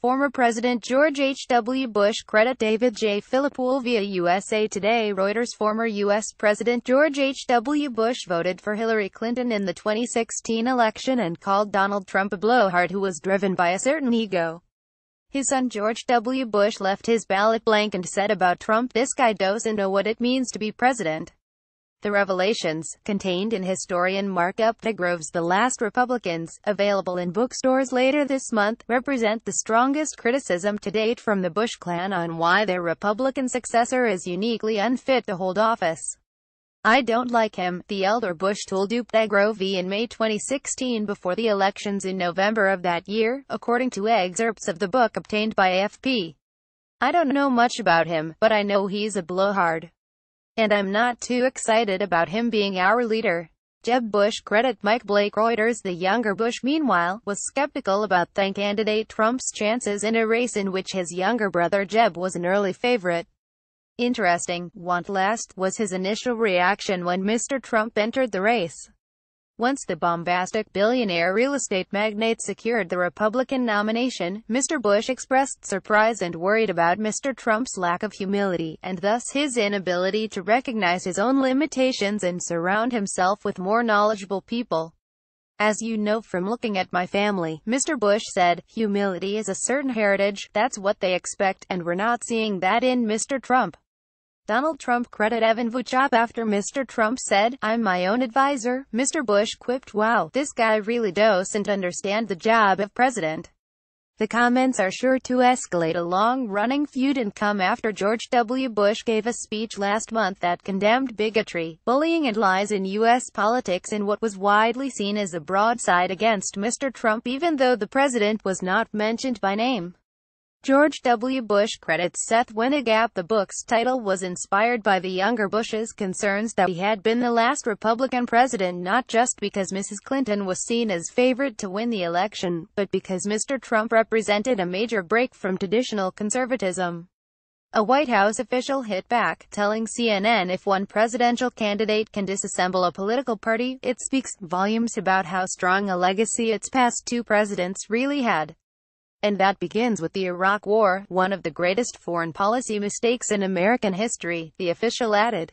Former President George H. W. Bush credit David J. PhillipPool via USA Today. Reuters. Former U.S. President George H. W. Bush voted for Hillary Clinton in the 2016 election and called Donald Trump a blowhard who was driven by a certain ego. His son George W. Bush left his ballot blank and said about Trump, "This guy doesn't know what it means to be president." The revelations, contained in historian Mark Updegrove's The Last Republicans, available in bookstores later this month, represent the strongest criticism to date from the Bush clan on why their Republican successor is uniquely unfit to hold office. "I don't like him," the elder Bush told Updegrove in May 2016 before the elections in November of that year, according to excerpts of the book obtained by AFP. "I don't know much about him, but I know he's a blowhard. And I'm not too excited about him being our leader." Jeb Bush credit Mike Blake. Reuters. The younger Bush, meanwhile, was skeptical about then-candidate Trump's chances in a race in which his younger brother Jeb was an early favorite. Interesting, "Want last," was his initial reaction when Mr. Trump entered the race. Once the bombastic billionaire real estate magnate secured the Republican nomination, Mr. Bush expressed surprise and worried about Mr. Trump's lack of humility, and thus his inability to recognize his own limitations and surround himself with more knowledgeable people. "As you know from looking at my family," Mr. Bush said, "humility is a certain heritage, that's what they expect, and we're not seeing that in Mr. Trump." Donald Trump credit Evan Vuchop after Mr. Trump said, "I'm my own advisor." Mr. Bush quipped, "Wow, this guy really doesn't understand the job of president." The comments are sure to escalate a long-running feud and come after George W. Bush gave a speech last month that condemned bigotry, bullying and lies in U.S. politics in what was widely seen as a broadside against Mr. Trump, even though the president was not mentioned by name. George W. Bush credits Seth Winegap. The book's title was inspired by the younger Bush's concerns that he had been the last Republican president not just because Mrs. Clinton was seen as favorite to win the election, but because Mr. Trump represented a major break from traditional conservatism. A White House official hit back, telling CNN, "If one presidential candidate can disassemble a political party, it speaks volumes about how strong a legacy its past two presidents really had. And that begins with the Iraq War, one of the greatest foreign policy mistakes in American history," the official added.